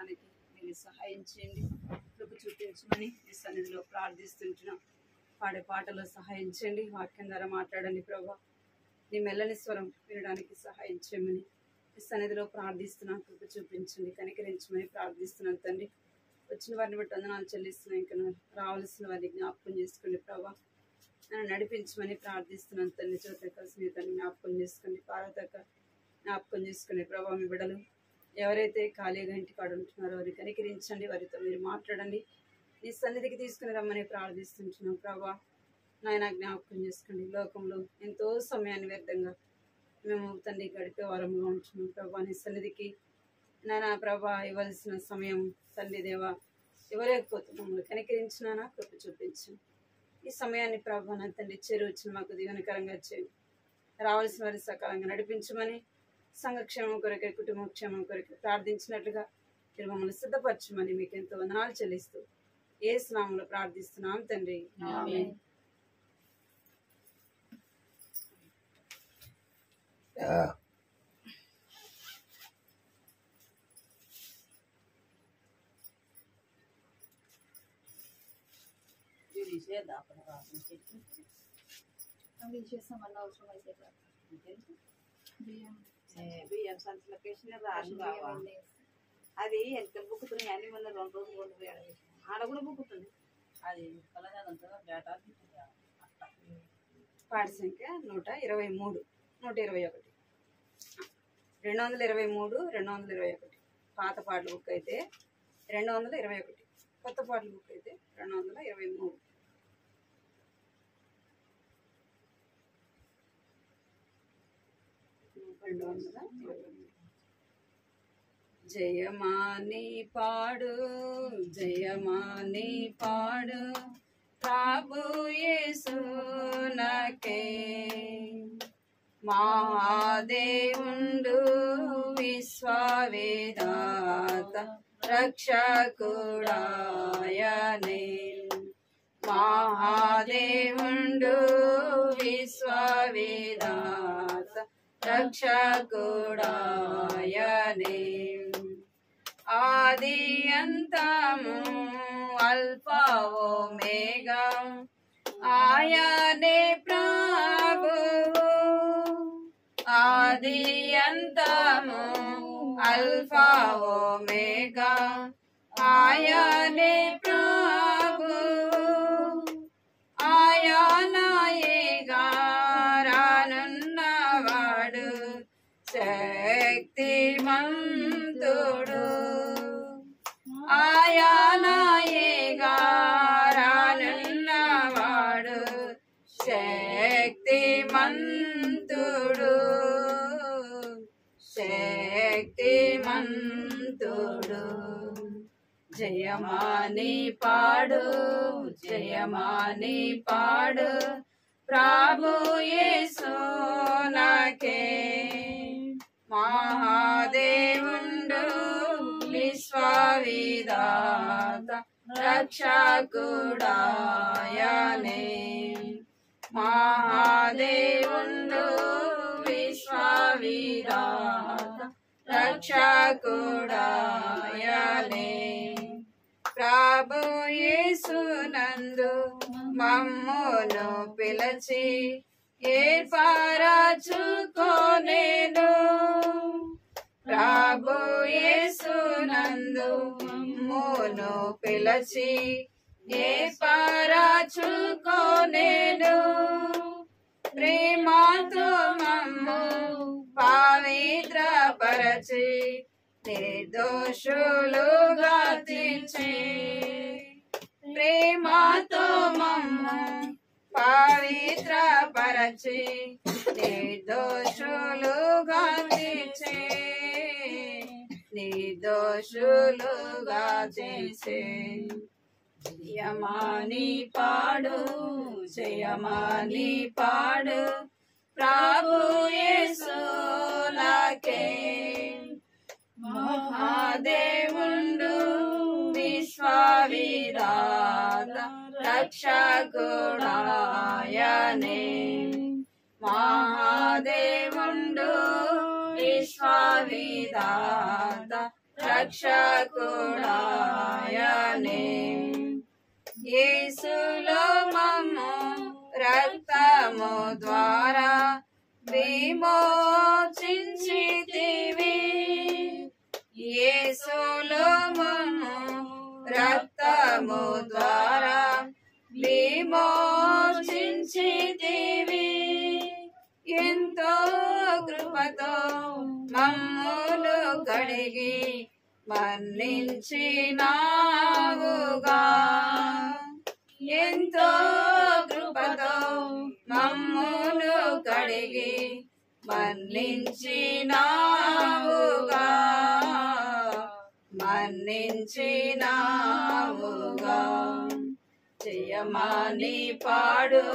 పాడడానికి మీరు సహాయం చేయండి, కృప చూపించమని మీ సన్నిధిలో ప్రార్థిస్తుంటున్నాం. పాడే పాటలో సహాయం చేయండి, వాక్యం ద్వారా మాట్లాడండి ప్రభా. నీ మెల్లని స్వరం వినడానికి సహాయం చేయమని మీ సన్నిధిలో ప్రార్థిస్తున్నాం. కృప చూపించండి, కనికరించమని ప్రార్థిస్తున్నాను తండ్రి. వచ్చిన వారిని బట్టి వందనాలు చెల్లిస్తున్నాను. ఇంకా రావాల్సిన వారిని జ్ఞాపకం చేసుకోండి ప్రభా. నన్ను నడిపించమని ప్రార్థిస్తున్నాను తండ్రి. జ్యోతక స్నేహితుని జ్ఞాపకం చేసుకోండి, పార్వతక జ్ఞాపకం చేసుకోండి ప్రభా. మీ బిడ్డలు ఎవరైతే ఖాళీగా ఇంటికాడ ఉంటున్నారో వారిని కనికరించండి, వారితో మీరు మాట్లాడండి, నీ సన్నిధికి తీసుకుని రమ్మని ప్రార్థిస్తుంటున్నాం ప్రభా. నాయన జ్ఞాపకం చేసుకోండి. లోకంలో ఎంతో సమయాన్ని వ్యర్థంగా మేము తండ్రి గడిపే వారంగా ఉంటున్నాం ప్రభా. నీ సన్నిధికి నానా ప్రభా ఇవ్వాల్సిన సమయం తండ్రి దేవా ఇవ్వలేకపోతున్నాం. కనికరించినానా కృప చూపించు. ఈ సమయాన్ని ప్రభా నా తండ్రి చేరువచ్చిన మాకు దీవెనకరంగా చేయండి. రావాల్సిన వారి సకాలంగా నడిపించమని, సంఘక్షేమం కొరకే కుటుంబ క్షేమం కొరకే ప్రార్థించినట్లుగా మీరు మమ్మల్ని సిద్ధపరచమని మీకు ఎంతో వందనాలు చెల్లిస్తూ యేసు నామములో ప్రార్థిస్తున్నాం తండ్రి, ఆమేన్. బియ్యం సంచులకేసిన రాళ్ళు కావాలి. అది ఎంత బుక్కుతున్నాయి అన్ని మొన్న 2 రోజులు 2 ఆడ కూడా బుక్కుతుంది. అది పాట సంఖ్య 123 121 223 221. పాత పాటల బుక్ అయితే 221, కొత్త పాటల బుక్ అయితే 223. జయమాని పాడు జయమాని పాడు ప్రభు యేసునకే, మహాదేవుండు విశ్వవేదాత రక్షకుడాయనే. మహాదేవుండు విశ్వవేదాత రక్షకుడాయనే. ఆది అంతము అల్ఫా ఓమేగా ఆయనే ప్రభువు. ఆది అంతము అల్ఫా ఓమేగా ఆయనే ప్రభువు. ఆయనయేగా రానున్నవాడు శక్తిమంతుడు. ఆయనయేగా రానున్నవాడు శక్తిమంతుడు, శక్తిమంతుడు. జయమాని పాడు జయమాని పాడు ప్రభు యేసునకే, మహాదేవుండు విశ్వవేదాత రక్షకుడాయనే. మహాదేవుండు విశ్వవేదాత రక్షకుడాయనే. ప్రభు యేసునందు మమ్మును పిలిచి ఏర్పరచుకొనెను. ప్రభు యేసునందు మమ్మును పిలిచి ఏర్పరచుకొనెను. ప్రేమతో మమ్ము పవిత్రపరచి నిర్దోషులుగా తీర్చి. ప్రేమతో మమ్ము పవిత్రపరచి నిర్దోషులుగా తీర్చి. నిర్దోషులుగా తీర్చి. జయమాని పాడు జయమాని పాడు ప్రభు యేసునకే, మహాదేవుండు విశ్వవేదాత రక్షకుడాయనే. మహాదేవుండు విశ్వవేదాత రక్షకుడాయనే. యేసులో మమ్ము రక్తము ద్వారా విమోచించితివి. యేసులో మమ్ము రక్తము ద్వారా విమోచించితివి. ఎంతో కృపతో మమ్మును కడిగి మన్నించినావుగా. ఎంతో కృపతో మమ్మును కడిగి మన్నించినావుగా. మన్నించినావుగా. జయమాని పాడు,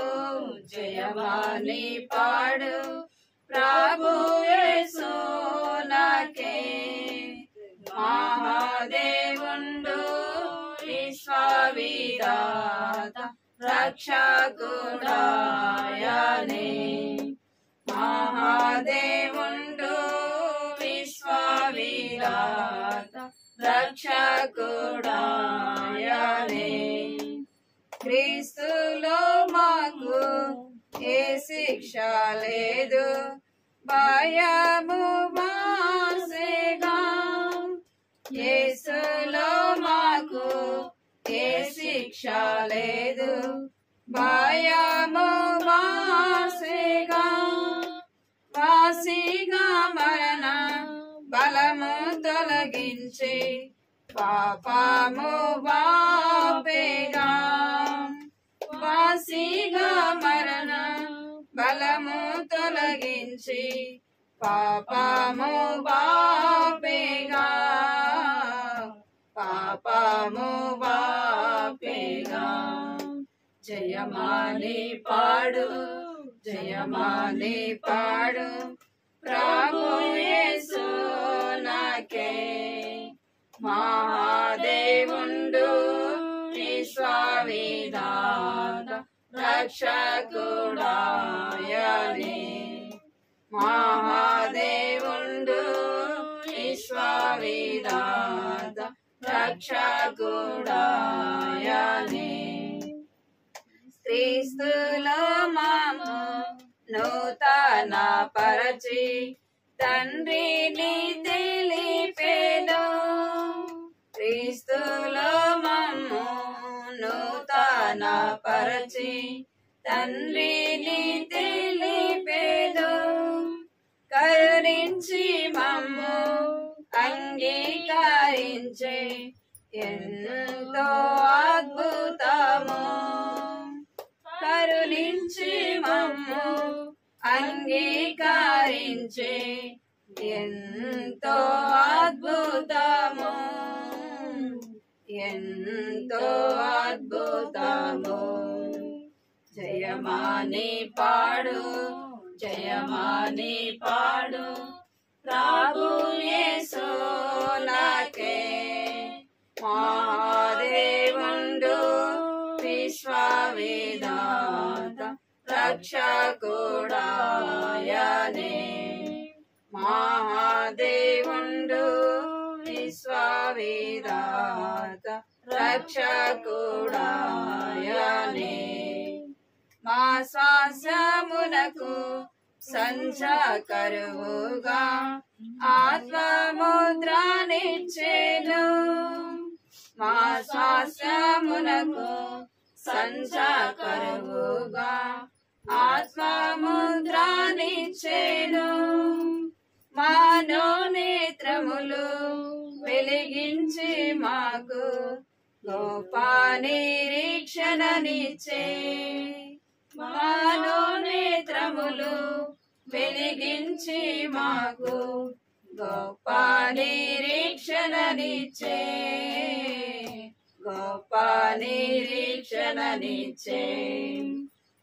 జయమాని పాడు, ప్రభు యేసు నాకే. మహాదేవుండు విశ్వవిధాత రక్షకుడాయనే. మహాదేవుండు విశ్వవిధాత రక్షకుడాయనే. క్రీస్తులో మాకు ఏ శిక్ష లేదు, భయము మాసేగా. యేసులో మాకు ఏ శిక్ష లేదు, భయము మాసేగా. వాసిగా మరణ బలము తొలగించి పాపము వాపేగా. వాసిగా మరణ బలము తొలగించి పాపము వాపేగా. పాపము వాపేగా. జయమాని పాడు, జయమాని పాడు, ప్రభు యేసు నాకే. మహాదేవుండు విశ్వవిధాత రక్షకుడాయనే. మహాదేవుండు విశ్వవిధాత రక్షకుడాయనే. క్రీస్తులో మమ్ము నూతన పరచి తండ్రిని తెలిపెను. క్రీస్తులో మమ్ము నూతన పరచి తండ్రిని తెలిపెను. కరుణించి మమ్ము అంగీకరించే ఎంతో అద్భుతము. కరుణించి మమ్ము అంగీకరించే ఎంతో అద్భుతము. ఎంతో అద్భుతము. జయమాని పాడు, జయమాని పాడు, ప్రభు యేసు నాకే. మహాదేవుండు విశ్వవిధాత రక్షకుడాయనే. మహాదేవుండు విశ్వవిధాత రక్షకుడాయనే. మా శ్వాసమునకు సంచకరువుగా ఆత్మముద్రనిచ్చెను. మా శ్వాసమునకు సంచకరువుగా ఆత్మముద్రనిచ్చెను. మనోనేత్రములు వెలిగించి మాకు గొప్ప నిరీక్షణనిచ్చే. మనోనేత్రములు వెలిగించి మాకు గొప్ప నిరీక్షణనిచ్చే. గొప్ప నిరీక్షణనిచ్చే.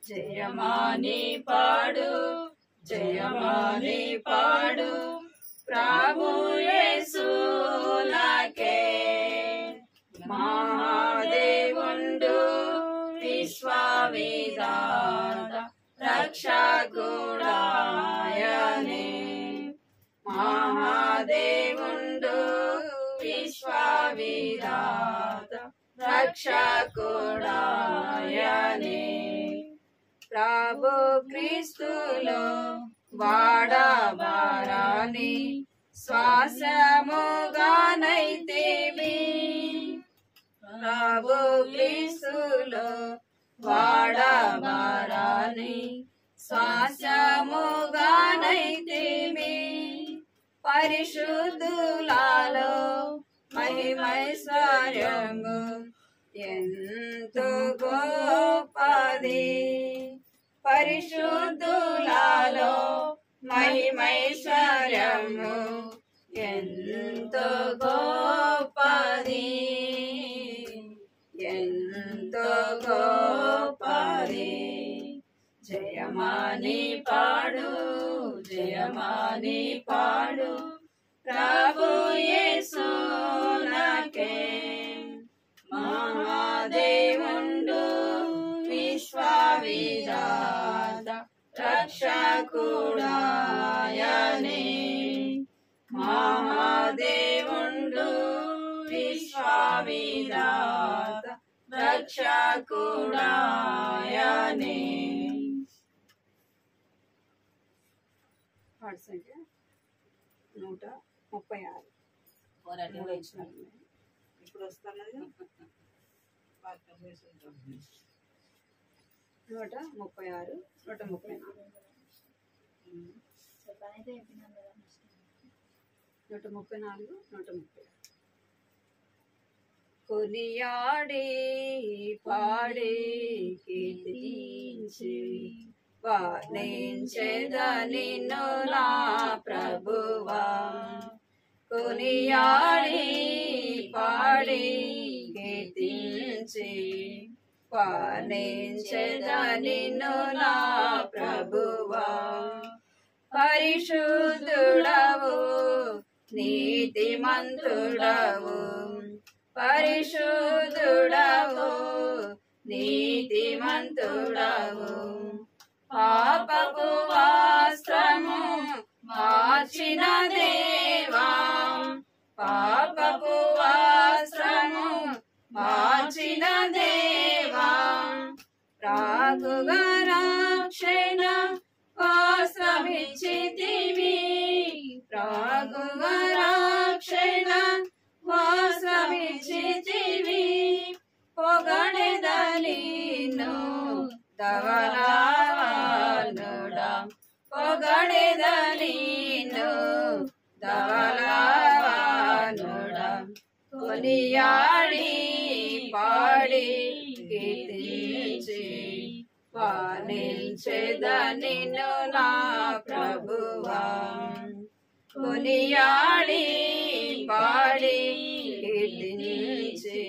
జయమాని పాడు, జయమాని పాడు, ప్రభు యేసు నాకే. మహాదేవుండు విశ్వవిధాత రక్షకుడాయనే. మహాదేవుండు విధాత రక్షకుడాయనే ప్రభు క్రీస్తులో వాడబారని శ్వాసముగానైతేమి ప్రభు క్రీస్తులో వాడబారని శ్వాసముగానైతేమి పరిశుద్ధులలో మహిమైశ్వర్యము ఎంతో గొప్పది పరిశుద్ధులలో మహిమైశ్వర్యము ఎంతో గొప్పది ఎంతో గొప్పది జయమాని పాడు జయమాని పాడు ప్రభు యేసునకే మహాదేవుండు విశ్వవిధాత రక్షకుడాయనే మహాదేవుండు విశ్వవిధాత రక్షకుడాయనే పాట సంఖ్య 136 ఇప్పుడు వస్తున్నది 136 134 130 కొనియాడి పాడి కీర్తించి వర్ణించెదా నిన్ను నా ప్రభువా కొనియాడి పాడి కీర్తించి వర్ణించెదా నిన్ను నా ప్రభువా పరిశుద్ధుడవు నీతిమంతుడవు పరిశుద్ధుడవు నీతిమంతుడవు పాపపు వస్త్రము మార్చిన దేవా పాపపు వస్త్రము మార్చిన దేవా రాగుగా రక్షణ వస్త్రమిచ్చితివి రాగుగా రక్షణ వస్త్రమిచ్చితివి పొగడెదనిను ధవళవానుడా పొగడెదనిను ధవళవానుడా కొనియాడి పాడి కీర్తించి వర్ణించెదా నిన్ను నా ప్రభువా కొనియాడి పాడి కీర్తించి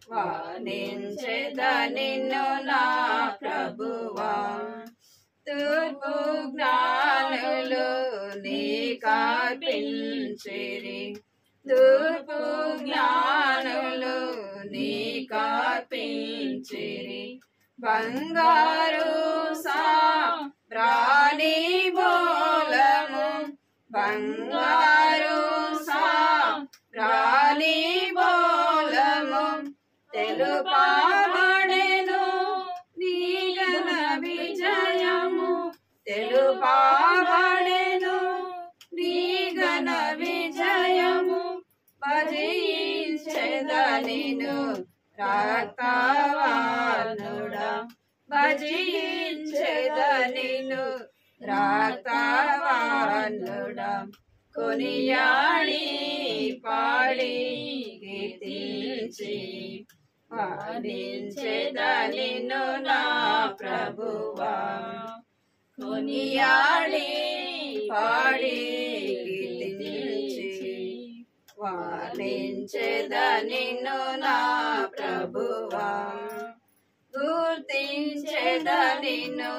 వర్ణించెదా నిన్ను నా ప్రభువా తూర్పు జ్ఞానులు నీకర్పించిరి తూర్పు జ్ఞానులు నీకర్పించిరి బంగారు సాంబ్రాణి బోలము బంగారు సాంబ్రాణి బోలము తెలుపబడెను నీ ఘన విజయము తెలుపబడెను నీ ఘన విజయము భజించెదా నిన్ను రక్తవర్ణుడా భజించెదా నిన్ను రక్తవర్ణుడా కొనియాడి పాడి కీర్తించి వర్ణించెదా నిన్ను నా ప్రభువా కొనియాడి పాడి కీర్తించి వర్ణించెదా నిన్ను నా ప్రభువా గుర్తించెదా నిన్ను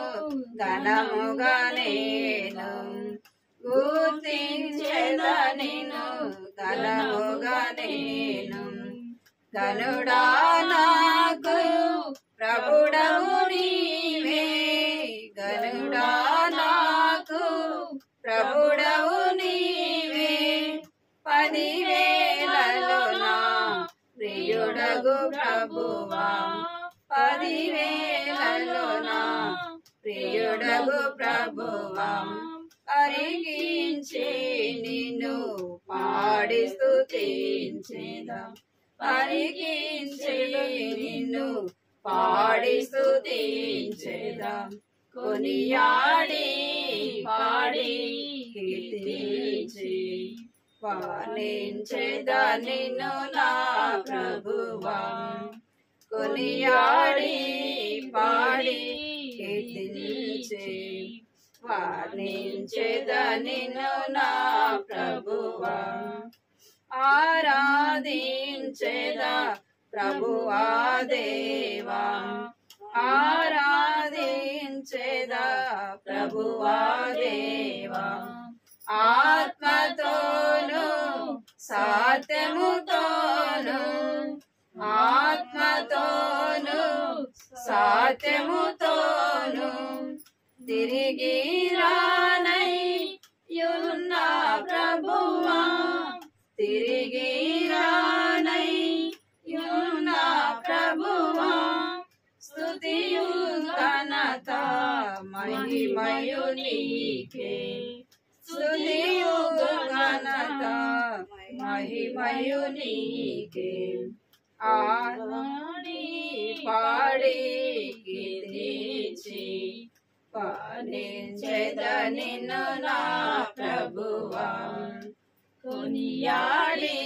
ఘనముగా నేను గుర్తించెదా నిన్ను ఘనముగా నేను ఘనుడా నాకు ప్రభుడవు నీవే ఘనుడా నాకు ప్రభుడవు నీవే 10,000 ప్రియుడగు ప్రభువా పదివేలలో నా ప్రియుడగు ప్రభువా పరికించి నిన్ను పాడి స్తుతించెదా పరికించి నిన్ను పాడి స్తుతించెదా కొనియాడి పాడి కీర్తించి వర్ణించెదా నిన్ను నా ప్రభువా కొనియాడి పాడి కీర్తించి వర్ణించెదా నిన్ను నా ప్రభువా ఆరాధించెదా ప్రభువా దేవా ఆరాధించెదా ప్రభువా దేవా ఆత్మతోను సత్యముతోను ఆత్మతోను సత్యముతోను తిరిగి రానై యున్న ప్రభువా తిరిగి రానై యున్న ప్రభువా స్తుతియు ఘనత మహిమయు నీకే స్తుతియు ఘనత మహిమయు నీకే ఆడి పాడి కీర్తించి వర్ణించెదా నిన్ను నా ప్రభువా కొనియాడి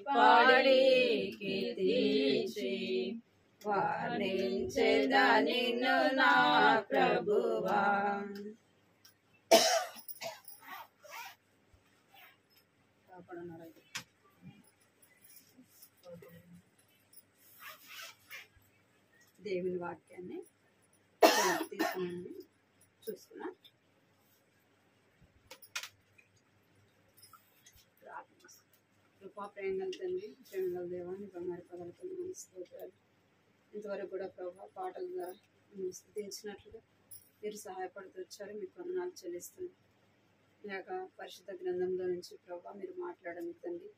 పాడి కీర్తించి వర్ణించెదా నిన్ను నా ప్రభువా దేవుని వాక్యాన్ని తీసుకున్నాను చూసుకున్నా కృపా ప్రేమగల తండ్రి ప్రేమగల దేవాన్ని బంగారు పదాలతో స్తోత్రాలు ఇంతవరకు కూడా ప్రభా పాటల ద్వారా మేము స్తుతించినట్లుగా మీరు సహాయపడుతూ వచ్చారు మీకు వందనాలు చెల్లిస్తున్నాను మీ యొక్క పరిశుద్ధ గ్రంథంలో నుంచి ప్రభా మీరు మాట్లాడండి తండ్రి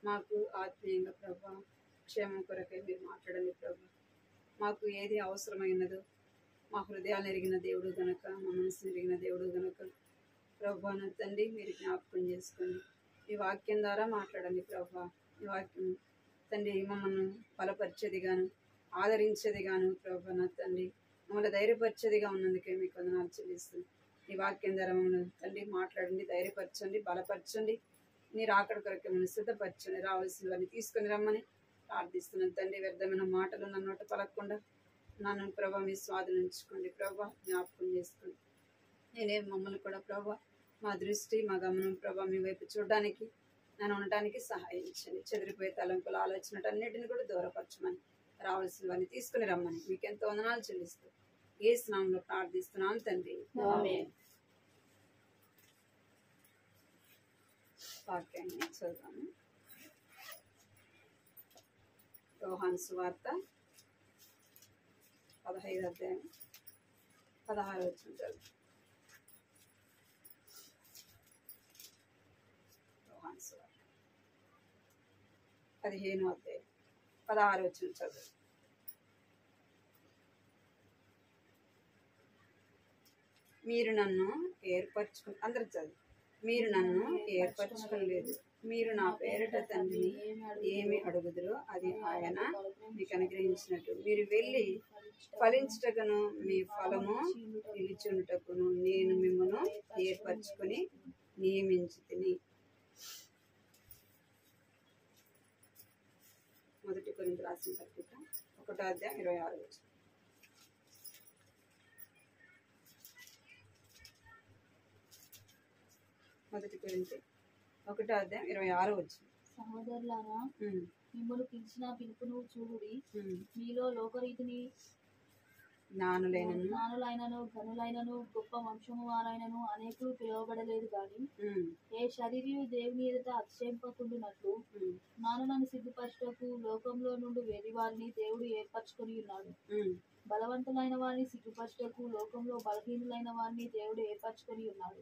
మాకు ఆత్మీయంగా ప్రభా క్షేమం కొరకై మీరు మాట్లాడండి ప్రభా మాకు ఏది అవసరమైనదో మా హృదయాలు ఎరిగిన దేవుడు గనక మా మనసును ఎరిగిన దేవుడు గనక ప్రభా నా తండ్రి మీరు జ్ఞాపకం చేసుకోండి ఈ వాక్యం ద్వారా మాట్లాడండి ప్రభా ఈ వాక్యం తండ్రి మమ్మల్ని బలపరిచేదిగాను ఆదరించేదిగాను ప్రభా నా తండ్రి మమ్మల్ని ధైర్యపరిచేదిగా ఉన్నందుకే మీకు వందనాలు చెల్లిస్తుంది ఈ వాక్యం ద్వారా మమ్మల్ని తండ్రి మాట్లాడండి ధైర్యపరచండి బలపరచండి మీరు ఆకడ కొరకే మమ్మల్ని సిద్ధపరచండి రావాల్సినవన్నీ తీసుకుని రమ్మని ప్రార్థిస్తున్నాను తండ్రి వ్యర్థమైన మాటలు నా నోట పలకకుండా నన్ను ప్రభా మీ స్వాధీనించుకోండి ప్రభా జ్ఞాపకం చేసుకోండి నేనే మమ్మల్ని కూడా ప్రభా మా దృష్టి మా గమనం ప్రభా మీ వైపు చూడడానికి నన్ను ఉండటానికి సహాయించండి చెదిరిపోయే తలంపుల ఆలోచనటన్నిటిని కూడా దూరపరచమని రావాల్సినవన్నీ తీసుకుని రమ్మని మీకు ఎంతో వందనాలు చెల్లిస్తూ ఏ స్నామంలో ప్రార్థిస్తున్నాను తండ్రి ఆమేన్. వాక్యాన్ని చదువుతాను. యోహాను సువార్త 15వ అధ్యాయం 16వ వచనం చదువు. యోహాను సువార్త 15వ అధ్యాయం 16వ వచనం చదువు. మీరు నన్ను అందరు చదువు. మీరు నన్ను ఏర్పరచుకోలేదు, మీరు నా పేరిట తండ్రిని ఏమి అడుగుదురో అది ఆయన మీకు అనుగ్రహించినట్టు మీరు వెళ్ళి ఫలించుటకును మీ ఫలము నిలిచుటకును నేను మిమ్మల్ని ఏర్పరచుకొని నియమించితిని. మొదటి కొరింథీయులకు రాసిన పత్రిక 1వ అధ్యాయం 26వ వచనం. మొదటి కొరింథీయులకు 1వ అధ్యాయం 26వ వచనం. సహోదరులారా, మిమ్మల్ని పిలిచిన పిలుపును చూడుడి. మీలో లోకరీతిని జ్ఞానులైనను ఘనులైనను గొప్ప వంశము వారైనను అనేకులు పిలువబడలేదు గాని ఏ శరీరి దేవుని ఎదుట అతిశయింపకుండునట్లు జ్ఞానులను సిగ్గుపరచుటకు లోకంలో నుండి వేరి వారిని దేవుడు ఏర్పరచుకొని ఉన్నాడు. బలవంతులైన వారిని సిగ్గుపరచుటకు లోకంలో బలహీనులైన వారిని దేవుడు ఏర్పరచుకొని ఉన్నాడు.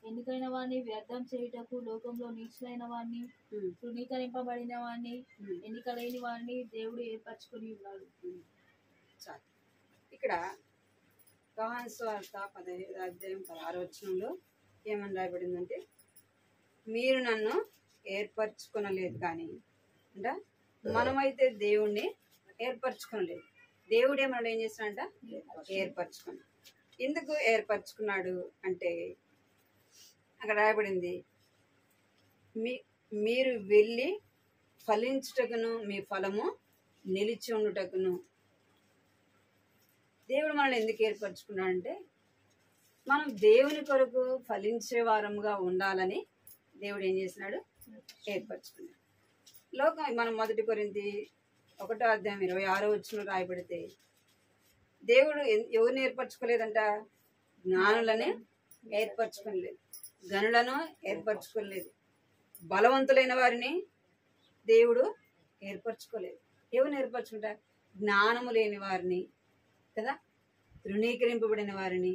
ఎన్నికైన వాడిని వ్యర్థం చేయుటకు లోకంలో నీచులైన వాడిని తృణీకరింపబడిన వాడిని ఎన్నిక లేని వాడిని దేవుడు ఏర్పరచుకొని ఉన్నాడు. చాలు. ఇక్కడ యోహాను సువార్త 15:16 ఏమని రాయబడిందంటే, మీరు నన్ను ఏర్పరచుకొనలేదు కానీ అంట మనమైతే దేవుణ్ణి ఏర్పరచుకోలేదు. దేవుడే మనల్ని ఏం చేస్తున్నాడంట? ఏర్పరచుకున్నాడు. ఎందుకు ఏర్పరచుకున్నాడు అంటే అక్కడ రాయబడింది, మీరు వెళ్ళి ఫలించుటకును మీ ఫలము నిలిచి ఉండుటకును. దేవుడు మనల్ని ఎందుకు ఏర్పరచుకున్నాడంటే మనం దేవుని కొరకు ఫలించే వారముగా ఉండాలని దేవుడు ఏం చేసినాడు? ఏర్పరచుకున్నాడు. లోకం మనం 1 కొరింథీ 1:26 రాయబడితే దేవుడు ఎవరిని ఏర్పరచుకోలేదంట? జ్ఞానులని ఏర్పరచుకోలేదు, గనులను ఏర్పరచుకోలేదు, బలవంతులైన వారిని దేవుడు ఏర్పరచుకోలేదు. ఎవరిని ఏర్పరచుకుంటా? జ్ఞానము లేని వారిని కదా, తృణీకరింపబడిన వారిని,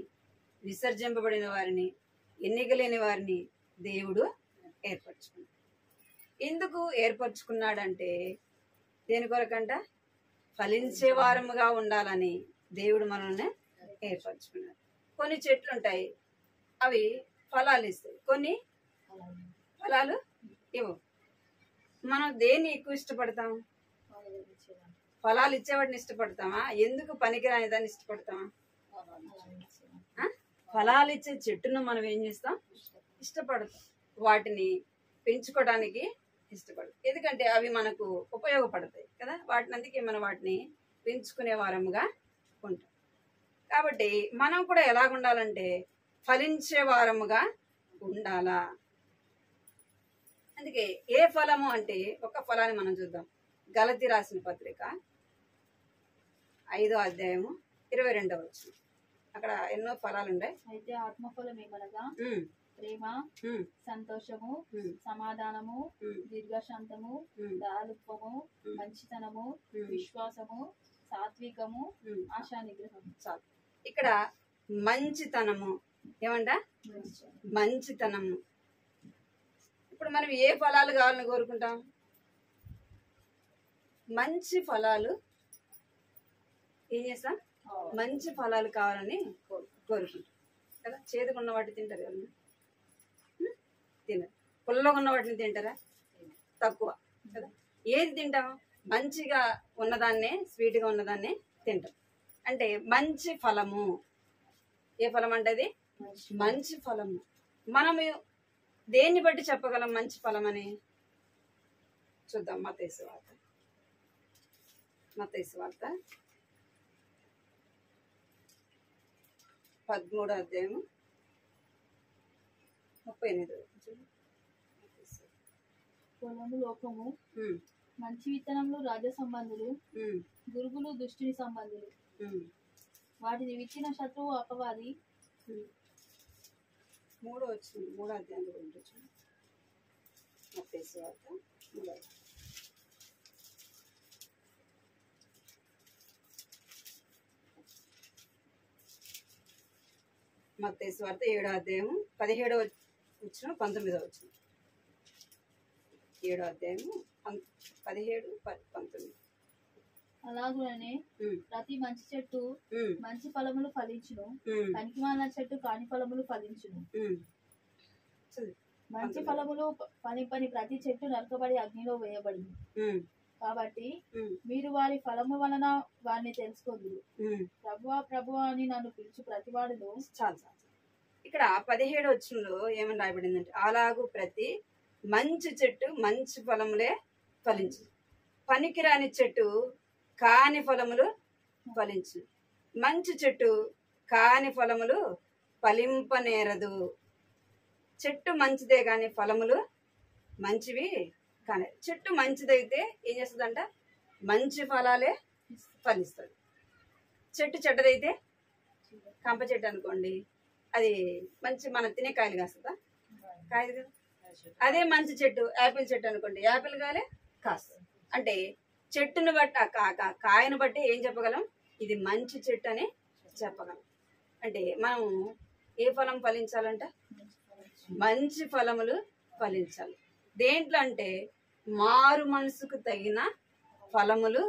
విసర్జింపబడిన వారిని, ఎన్నిక లేని వారిని దేవుడు ఏర్పరచుకున్నాడు. ఎందుకు ఏర్పరచుకున్నాడంటే దేని కొరకంట? ఫలించే వారముగా ఉండాలని దేవుడు మనల్ని ఏర్పరచుకున్నాడు. కొన్ని చెట్లు ఉంటాయి, అవి ఫలాలు ఇస్తాయి, కొన్ని ఫలాలు ఇవ్వవు. మనం దేన్ని ఎక్కువ ఇష్టపడతాం? ఫలాలు ఇచ్చేవాడిని ఇష్టపడతామా? ఎందుకు పనికిరాని దాన్ని ఇష్టపడతామా? ఫలాలు ఇచ్చే చెట్టును మనం ఏం చేస్తాం? ఇష్టపడతాం. వాటిని పెంచుకోవడానికి ఇష్టపడతాం, ఎందుకంటే అవి మనకు ఉపయోగపడతాయి కదా. అందుకే మనం వాటిని పెంచుకునే వారముగా ఉంటాం. కాబట్టి మనం కూడా ఎలాగుండాలంటే ఫలించే వారముగా ఉండాలా. అందుకే ఏ ఫలము అంటే ఒక ఫలాన్ని మనం చూద్దాం. గలతీ రాసిన పత్రిక 5:22 అక్కడ ఎన్నో ఫలాలు ఉన్నాయి. అయితే ఆత్మఫలం ఏమనగా ప్రేమ, సంతోషము, సమాధానము, దీర్ఘశాంతము, దయాళుత్వము, మంచితనము, విశ్వాసము, సాత్వికము, ఆశా నిగ్రహము. చాలు. ఇక్కడ మంచితనము ఏమంట? మంచితనము. ఇప్పుడు మనం ఏ ఫలాలు కావాలని కోరుకుంటాం? మంచి ఫలాలు ఏం చేస్తాం? మంచి ఫలాలు కావాలని కోరుకుంటాం కదా. చేదుకున్న వాటిని తింటారు కదా, తినరు. పుల్లగా ఉన్న వాటిని తింటారా? తక్కువ కదా. ఏది తింటాం? మంచిగా ఉన్నదాన్నే, స్వీట్గా ఉన్నదాన్నే తింటాం. అంటే మంచి ఫలము. ఏ ఫలం అంటే అది? మంచి ఫలము. మనము దేన్ని బట్టి చెప్పగలం మంచి ఫలం అని? చూద్దాం. మత్తయి సువార్త 13:38. పొలము లోకము, మంచి విత్తనములు రాజ సంబంధులు, గురుగులు దుష్టుని సంబంధులు. వాటిని విచ్చిన శత్రువు అపవాది. 3వ అధ్యాయంలో ఉంటుంది. మత్తయి సువార్త 3వ మత్తయి సువార్త 7వ అధ్యాయము 17వ వచనం 19వ వచనం. 7వ అధ్యాయము 17, 19. అలాగునే ప్రతి మంచి చెట్టు మంచి ఫలములు ఫలించును, పనికిమాలిన చెట్టు కాని ఫలములు ఫలించును. మంచి ఫలములు ఫలింపని ప్రతి చెట్టు నరకబడి అగ్నిలో వేయబడింది. కాబట్టి మీరు వారి ఫలము వలన వారిని తెలుసుకొందురు. ప్రభువా ప్రభువా అని నన్ను పిలిచి ప్రతివాడును. చాలు. ఇక్కడ 17వ వచనంలో ఏమని రాయబడిందంటే, అలాగూ ప్రతి మంచి చెట్టు మంచి ఫలములే ఫలించు, పనికిరాని చెట్టు కాని ఫలములు ఫలించు. మంచి చెట్టు కాని ఫలములు ఫలింపనేరదు. చెట్టు మంచిదే కానీ ఫలములు మంచివి కానీ. చెట్టు మంచిదైతే ఏం చేస్తుందంట? మంచి ఫలాలే ఫలిస్తుంది. చెట్టు చెడ్డదైతే, కంప చెట్టు అనుకోండి, అది మంచి మనం తినే కాయలు కాస్తుందా? కాయలు కదా. అదే మంచి చెట్టు యాపిల్ చెట్టు అనుకోండి, యాపిల్ కాయలే కాస్తుంది. అంటే చెట్టును బట్టి, కాయను బట్టి ఏం చెప్పగలం? ఇది మంచి చెట్టు అని చెప్పగలం. అంటే మనం ఏ ఫలం ఫలించాలంట? మంచి ఫలములు ఫలించాలి. దేంట్లో అంటే మారు మనసుకు తగిన ఫలములు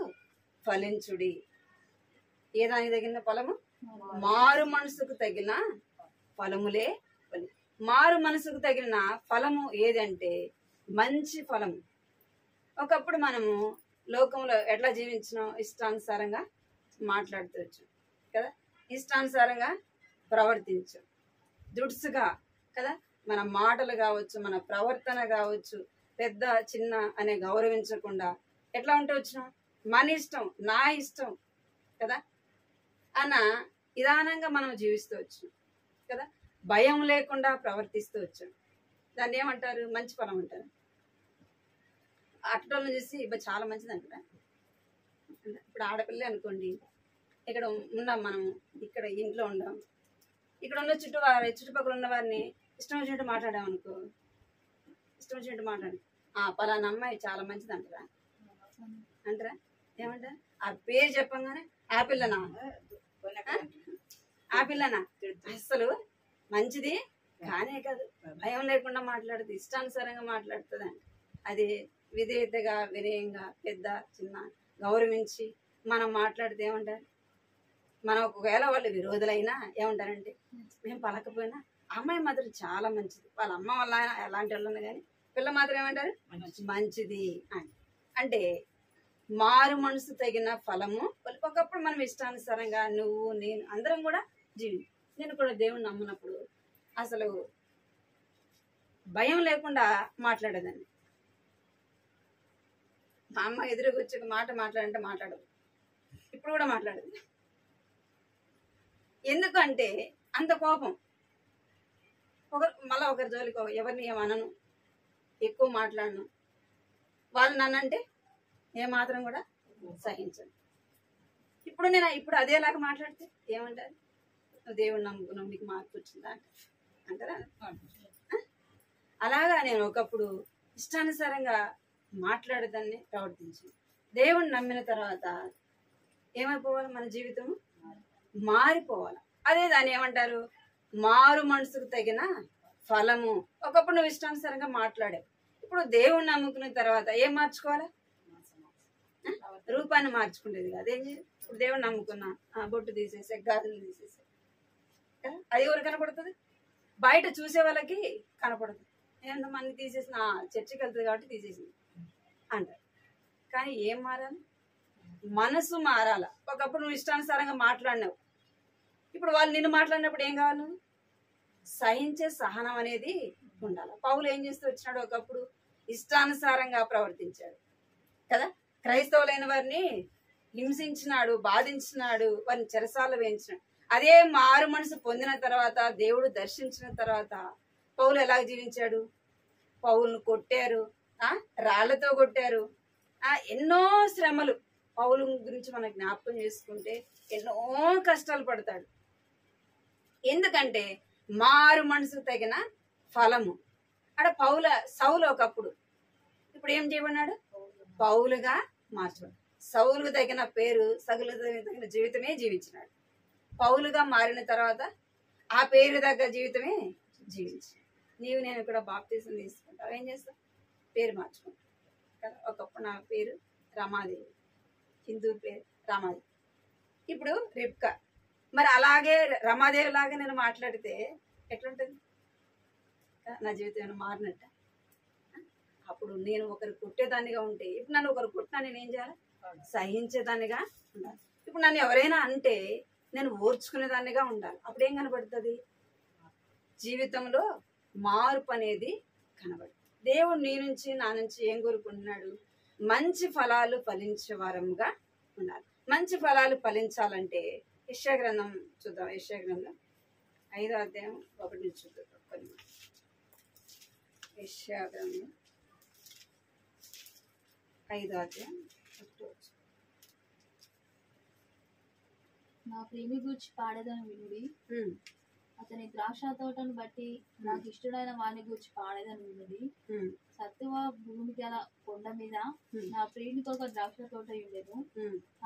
ఫలించుడి. ఏ దానికి తగిన ఫలము? మారు మనసుకు తగిన ఫలములే మారు మనసుకు తగిన ఫలము ఏదంటే మంచి ఫలము. ఒకప్పుడు మనము లోకంలో ఎట్లా జీవించినాం? ఇష్టానుసారంగా మాట్లాడుతూ వచ్చాం కదా, ఇష్టానుసారంగా ప్రవర్తించాం, దుడుసుగా కదా. మన మాటలు కావచ్చు, మన ప్రవర్తన కావచ్చు, పెద్ద చిన్న అనే గౌరవించకుండా ఎట్లా ఉంటూ వచ్చినాం? మన ఇష్టం, నా ఇష్టం కదా అన్న విధానంగా మనం జీవిస్తూ వచ్చాం కదా. భయం లేకుండా ప్రవర్తిస్తూ వచ్చాం. దాన్ని ఏమంటారు? మంచి ఫలం అంటారు. అట్టలను చూసి ఇప్పుడు చాలా మంచిది అంటారా? ఇప్పుడు ఆడపిల్ల అనుకోండి, ఇక్కడ ఉన్నాం మనం, ఇక్కడ ఇంట్లో ఉండాం, ఇక్కడ ఉన్న చుట్టుపక్కల ఉన్న వారిని ఇష్టం వచ్చినట్టు మాట్లాడామనుకో, ఇష్టం వచ్చినట్టు మాట్లాడి పలానా అమ్మాయి చాలా మంచిది అంటారా? అంటారా? ఏమంటారు? ఆ పేరు చెప్పంగానే ఆ పిల్లనా, ఆ పిల్లనా, అసలు మంచిది కానే కాదు, భయం లేకుండా మాట్లాడుతుంది, ఇష్టానుసారంగా మాట్లాడుతుంది అంట. అది విధేయతగా, వినయంగా, పెద్ద చిన్న గౌరవించి మనం మాట్లాడితే ఏమంటారు? మనం ఒకవేళ వాళ్ళు విరోధులైనా ఏమంటారంటే, మేము పలకపోయినా అమ్మాయి మాత్రం చాలా మంచిది, వాళ్ళ అమ్మ వల్ల ఎలాంటి వాళ్ళు కానీ పిల్ల మాత్రం ఏమంటారు? మంచిది అని. అంటే మారు మనసు తగిన ఫలము. ఒకప్పుడు మనం ఇష్టానుసారంగా నువ్వు నేను అందరం కూడా నేను కూడా దేవుణ్ణి నమ్మినప్పుడు అసలు భయం లేకుండా మాట్లాడేదాన్ని. మా అమ్మ ఎదురుగా వచ్చి ఒక మాట మాట్లాడంటే మాట్లాడదు, ఇప్పుడు కూడా మాట్లాడదు. ఎందుకంటే అంత కోపం. మళ్ళీ ఒకరి జోలికి ఎవరిని ఏమనను, ఎక్కువ మాట్లాడను, వాళ్ళు నన్నంటే ఏమాత్రం కూడా సహించను. ఇప్పుడు అదేలాగా మాట్లాడితే ఏమంటారు? నువ్వు దేవుడు నమ్ముకున్నావు, నీకు మార్పు వచ్చిందా అంటారా? అలాగా నేను ఒకప్పుడు ఇష్టానుసారంగా మాట్లాడేదాన్ని, ప్రవర్తించాను. దేవుణ్ణి నమ్మిన తర్వాత ఏమైపోవాలి? మన జీవితం మారిపోవాలి. అదే దాన్ని ఏమంటారు? మారు మనసుకు తగిన ఫలము. ఒకప్పుడు నువ్వు ఇష్టానుసారంగా మాట్లాడావు, ఇప్పుడు దేవుణ్ణి నమ్ముకున్న తర్వాత ఏం మార్చుకోవాలా? రూపాన్ని మార్చుకునేది కాదు. ఏం చేయాలి? ఇప్పుడు దేవుణ్ణి నమ్ముకున్నా, బొట్టు తీసేసే, గాజులు తీసేసే, అది ఎవరు కనపడుతుంది? బయట చూసే వాళ్ళకి కనపడదు. ఎంతమంది తీసేసిన చర్చికి వెళ్తుంది కాబట్టి తీసేసింది అంటారు. కానీ ఏం మారాలి? మనసు మారాల. ఒకప్పుడు నువ్వు ఇష్టానుసారంగా మాట్లాడినావు, ఇప్పుడు వాళ్ళు నిన్ను మాట్లాడినప్పుడు ఏం కావాలి? నువ్వు సహించే సహనం అనేది ఉండాలి. పౌలు ఏం చేస్తూ వచ్చినాడు? ఒకప్పుడు ఇష్టానుసారంగా ప్రవర్తించాడు కదా, క్రైస్తవులైన వారిని హింసించినాడు, బాధించినాడు, వారిని చెరసాల వేయించినాడు. అదే మారు మనసు పొందిన తర్వాత, దేవుడు దర్శించిన తర్వాత పౌలు ఎలా జీవించాడు? పౌలును కొట్టారు, రాళ్లతో కొట్టారు, ఎన్నో శ్రమలు. పౌలు గురించి మనం జ్ఞాపకం చేసుకుంటే ఎన్నో కష్టాలు పడతాడు. ఎందుకంటే మారు మనసు తగిన ఫలము. అక్కడ సౌలు ఒకప్పుడు, ఇప్పుడు ఏం చేయబడినాడు? పౌలుగా మార్చబడి, సౌలుకు తగిన పేరు, సగులకు తగిన జీవితమే జీవించినాడు. పౌలుగా మారిన తర్వాత ఆ పేరు దగ్గర జీవితమే జీవించి, నీవు నేను కూడా బాప్తిజం తీసుకుంటావు, ఏం చేస్తావు? పేరు మార్చుకుంటావు కదా. ఒకప్పుడు నా పేరు రమాదేవి, హిందూ పేరు రమాదేవి, ఇప్పుడు రిబ్కా. మరి అలాగే రమాదేవి లాగా నేను మాట్లాడితే ఎట్లుంటుంది? నా జీవితం ఏమైనా మారినట్ట? అప్పుడు నేను ఒకరు కొట్టేదానిగా ఉంటే, ఇప్పుడు నన్ను ఒకరు కొట్టినా నేనేం చేయాలి? సహించేదానిగా ఉండాలి. ఇప్పుడు నన్ను ఎవరైనా అంటే నేను ఓర్చుకునేదానిగా ఉండాలి. అప్పుడేం కనబడుతుంది? జీవితంలో మార్పు అనేది కనబడుతుంది. దేవుడు నీ నుంచి నా నుంచి ఏం కోరుకుంటున్నాడు? మంచి ఫలాలు ఫలించే వారంగా ఉండాలి. మంచి ఫలాలు ఫలించాలంటే యెషయా గ్రంథం చూద్దాం. యెషయా గ్రంథం 5వ అధ్యాయం 1 నుంచి చూద్దాం. యెషయా గ్రంథం 5వ అధ్యాయం 1. నా ప్రేమి గూర్చి పాడేదని వినుడి, అతని ద్రాక్ష తోటను బట్టి నాకు ఇష్టమైన వాని గురించి పాడేదని ఉన్నది. సత్తువ భూమి గల కొండ మీద నా ప్రియునికి ఒక ద్రాక్ష తోట ఉండెను.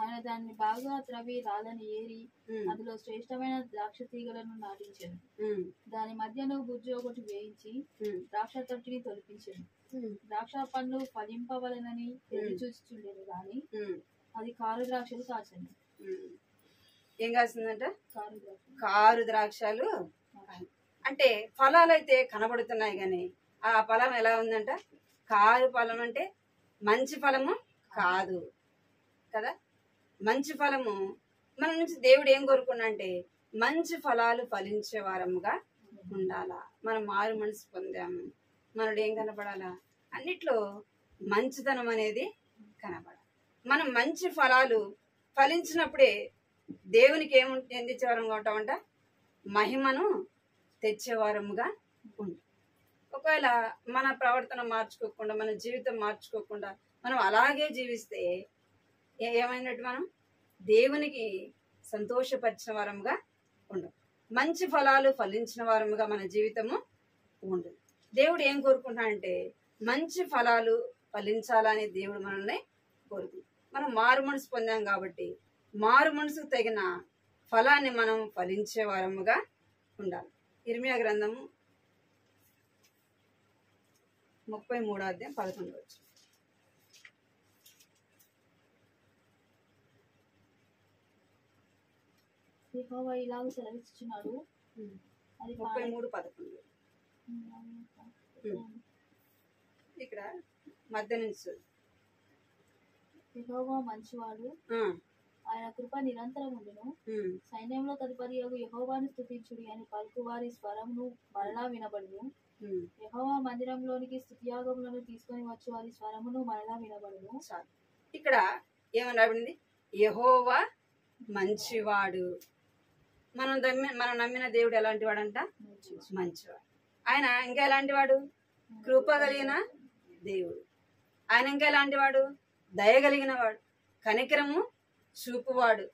ఆయన దాన్ని బాగా త్రవి రాళ్ళని ఏరి అందులో శ్రేష్టమైన ద్రాక్ష తీగలను నాటించాను. దాని మధ్యను గుజ్జు ఒకటి వేయించి ద్రాక్ష తొట్టిని తొలిపించాను. ద్రాక్ష పండ్లు ఫలింపవలనని ఎదురు చూస్తుండేను గాని అది కారు ద్రాక్షలు కాచండి. ఏం కాసిందంట? కారు ద్రాక్షలు. అంటే ఫలాలు అయితే కనబడుతున్నాయి కానీ ఆ ఫలం ఎలా ఉందంట? కారు ఫలం అంటే మంచి ఫలము కాదు కదా. మంచి ఫలము మన నుంచి దేవుడు ఏం కోరుకున్నా అంటే మంచి ఫలాలు ఫలించే వారముగా ఉండాలా. మనం మారు మనసు పొందాము, మనడు ఏం కనపడాలా? అన్నిట్లో మంచితనం అనేది కనపడాలి. మనం మంచి ఫలాలు ఫలించినప్పుడే దేవునికి ఎందించేవారంగా ఉంటామంట? మహిమను తెచ్చేవారముగా ఉంటాం. ఒకవేళ మన ప్రవర్తన మార్చుకోకుండా, మన జీవితం మార్చుకోకుండా మనం అలాగే జీవిస్తే ఏమైనట్టు? మనం దేవునికి సంతోషపరిచిన వారముగా ఉండదు. మంచి ఫలాలు ఫలించిన వారముగా మన జీవితము ఉండదు. దేవుడు ఏం కోరుకుంటాడంటే మంచి ఫలాలు ఫలించాలని దేవుడు మనల్ని కోరుకుంటాడు. మనం మారు మనసు పొందాం కాబట్టి మారు మనసుకు తగిన ఫలాన్ని మనం ఫలించే వారముగా ఉండాలి. ఇర్మియా గ్రంథము 33:11. యెహోవా ఇలాగ సెలవిస్తున్నాడు. అది 33:11 ఇక్కడ మధ్య నుంచి. యెహోవా మంచివాడు, ఆయన కృప నిరంతరం ఉండును. సైన్యంలో తదుపరి యెహోవాను స్తుతించుడి అని పలుకువారి స్వరమును మరలా వినబడును. యెహోవా మందిరంలోనికి స్తుతియాగములను తీసుకొని వచ్చి వారి స్వరమును మరలా వినబడును. ఇక్కడ ఏమని రాబడింది? యెహోవా మంచివాడు. మనం నమ్మిన దేవుడు ఎలాంటి వాడంట? మంచివాడు. ఆయన ఇంకా ఎలాంటి వాడు? కృప కలిగిన దేవుడు. ఆయన ఇంకా ఎలాంటి వాడు? దయగలిగిన వాడు, కనికరము చూపువాడు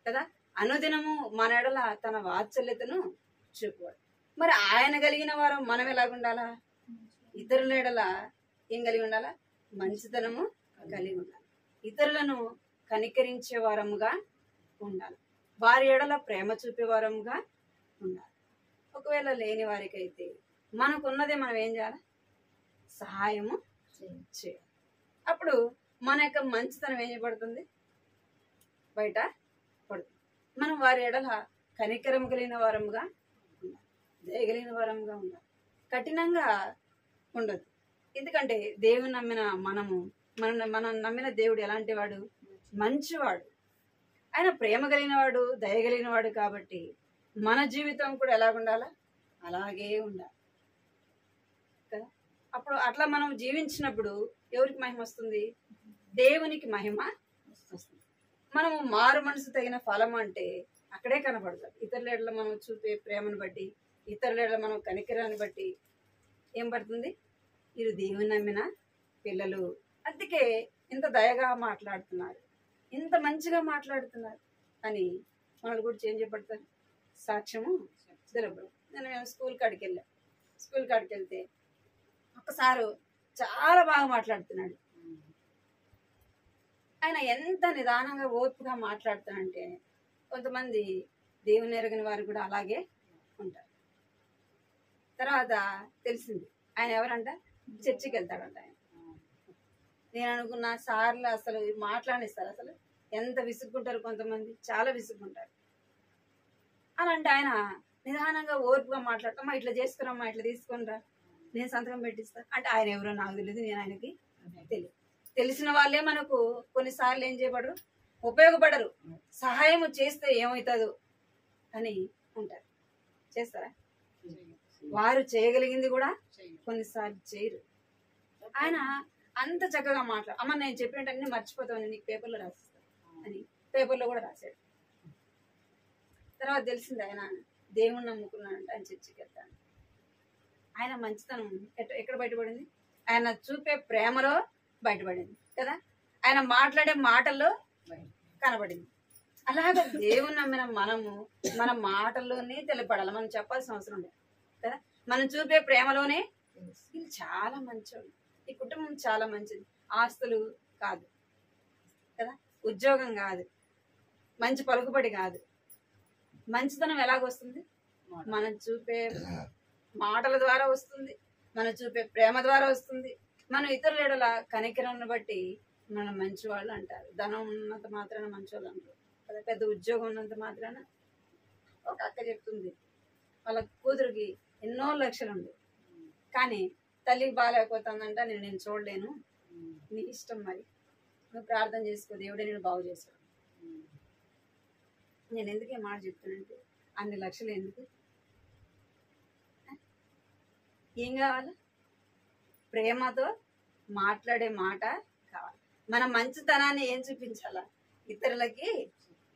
కదా. అనుదినము మన ఎడల తన వాత్సల్యతను చూపువాడు. మరి ఆయన కలిగిన వారు మనం ఎలాగుండాలా? ఇతరుల ఎడల ఏం కలిగి ఉండాలా? మంచితనము కలిగి ఉండాలి. ఇతరులను కనికరించే వారముగా ఉండాలి. వారి ఎడల ప్రేమ చూపే వారముగా ఉండాలి. ఒకవేళ లేని వారికి అయితే మనకున్నదే మనం ఏం చేయాలి? సహాయము చేయాలి. అప్పుడు మన యొక్క మంచితనం ఏం చేయబడుతుంది? బయట పడుతుంది. మనం వారి ఎడల కనికరం కలిగిన వారముగా ఉండాలి, దయగలిగిన వారముగా ఉండాలి. కఠినంగా ఉండదు. ఎందుకంటే దేవుని నమ్మిన మనం నమ్మిన దేవుడు ఎలాంటి వాడు? మంచివాడు. ఆయన ప్రేమ కలిగిన వాడు, దయగలిగిన వాడు. కాబట్టి మన జీవితం కూడా ఎలాగుండాలా? అలాగే ఉండాలి కదా. అప్పుడు అట్లా మనం జీవించినప్పుడు ఎవరికి మహిమ వస్తుంది? దేవునికి మహిమ వస్తుంది. మనము మారు మనసు తగిన ఫలం అంటే అక్కడే కనపడుతుంది. ఇతరుల ఎడల మనం చూపే ప్రేమను బట్టి, ఇతరుల ఎడల మనం కనికరాన్ని బట్టి ఏం పడుతుంది? వీరు దేవుని నమ్మిన పిల్లలు, అందుకే ఇంత దయగా మాట్లాడుతున్నారు, ఇంత మంచిగా మాట్లాడుతున్నారు అని మనల్ని కూడా చేంజ్ చేయబడతారు. సాక్ష్యము తెలుపు. నేను స్కూల్ కాడికి వెళ్తే ఒకసారి చాలా బాగా మాట్లాడుతున్నాడు. ఆయన ఎంత నిదానంగా ఓర్పుగా మాట్లాడుతానంటే కొంతమంది దేవుని ఎరగని వారు కూడా అలాగే ఉంటారు. తర్వాత తెలిసింది ఆయన ఎవరంట? చర్చికి వెళ్తాడంట ఆయన. నేను అనుకున్న సార్లు అసలు మాట్లాడిస్తారు, అసలు ఎంత విసుక్కుంటారు కొంతమంది, చాలా విసుక్కుంటారు. అని అంటే ఆయన నిదానంగా ఓర్పుగా మాట్లాడతామా, ఇట్లా చేసుకున్నామా, ఇట్లా తీసుకునిరా, నేను సంతకం పెట్టిస్తా అంటే ఆయన ఎవరో నాకు తెలియదు, నేను ఆయనకి తెలియదు. తెలిసిన వాళ్ళే మనకు కొన్నిసార్లు ఏం చేయబడరు, ఉపయోగపడరు. సహాయం చేస్తే ఏమవుతుందో అని ఉంటారు. చేస్తారా? వారు చేయగలిగింది కూడా కొన్నిసార్లు చేయరు. ఆయన అంత చక్కగా మాట్లాడు, అమ్మ నేను చెప్పినట్టు మర్చిపోతాను, నీకు పేపర్లో రాసిస్తాను అని పేపర్లో కూడా రాశాడు. తర్వాత తెలిసింది ఆయన దేవుణ్ణి నమ్ముకున్నాడంటే ఆయన చర్చికి వెళ్తాను. ఆయన మంచితనం ఎక్కడ బయటపడింది? ఆయన చూపే ప్రేమలో బయటపడింది కదా. ఆయన మాట్లాడే మాటల్లో కనబడింది. అలాగే దేవుని నమ్మిన మనము మన మాటల్లోనే తెలిపడాలి. మనం చెప్పాల్సిన అవసరం లేదు కదా. మనం చూపే ప్రేమలోనే వీళ్ళు చాలా మంచోళ్ళు, ఈ కుటుంబం చాలా మంచిది, ఆస్తులు కాదు కదా, ఉద్యోగం కాదు, మంచి పలుకుబడి కాదు. మంచితనం ఎలాగొస్తుంది? మనం చూపే మాటల ద్వారా వస్తుంది, మనం చూపే ప్రేమ ద్వారా వస్తుంది. మనం ఇతరుల ఎడల కనికరాన్ని బట్టి మనం మంచి వాళ్ళు అంటారు. ధనం ఉన్నంత మాత్రాన మంచి వాళ్ళు అంటారు కదా, పెద్ద ఉద్యోగం ఉన్నంత మాత్రాన. ఒక అక్క చెప్తుంది, వాళ్ళ కూతురికి ఎన్నో లక్షలు ఉంది, కానీ తల్లికి బాగాలేకపోతుందంట. నేను చూడలేను, నీ ఇష్టం, మరి నువ్వు ప్రార్థన చేసుకో, దేవుడే నేను బాగు చేస్తాడు. నేను ఎందుకు ఈ మాట చెప్తానంటే, అన్ని లక్షలు ఎందుకు? ఏం కావాలి? ప్రేమతో మాట్లాడే మాట కావాలి. మన మంచితనాన్ని ఏం చూపించాలా? ఇతరులకి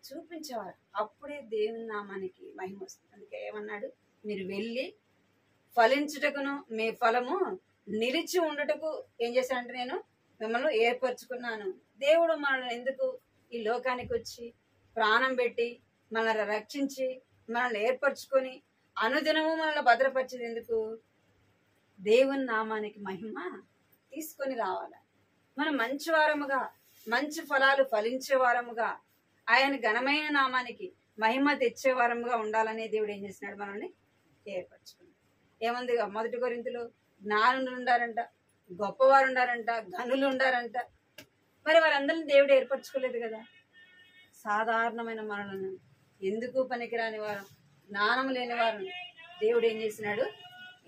చూపించేవారు. అప్పుడే దేవుని నామానికి మహిమ వస్తుంది. అందుకే ఏమన్నాడు? మీరు వెళ్ళి ఫలించుటకును మీ ఫలము నిలిచి ఉండుటకు ఏం చేశానంటే నేను మిమ్మల్ని ఏర్పరచుకున్నాను. దేవుడు మనల్ని ఎందుకు ఈ లోకానికి వచ్చి ప్రాణం పెట్టి మనల్ని రక్షించి మనల్ని ఏర్పరచుకొని అనుదినము మనల్ని భద్రపరిచేది ఎందుకు? దేవుని నామానికి మహిమ తీసుకొని రావాలి. మనం మంచి వారముగా, మంచి ఫలాలు ఫలించే వారముగా, ఆయన ఘనమైన నామానికి మహిమ తెచ్చే వారముగా ఉండాలనే దేవుడు ఏం చేసినాడు? మనల్ని ఏర్పరచుకున్నాడు. ఏముంది? 1 కొరింథీలో జ్ఞానులు ఉండారంట, గొప్పవారు ఉండారంట, ఘనులు ఉండారంట. మరి వారందరినీ దేవుడు ఏర్పరచుకోలేదు కదా. సాధారణమైన మనలను, ఎందుకు పనికిరాని వారు, జ్ఞానం లేని వారు దేవుడు ఏం చేసినాడు?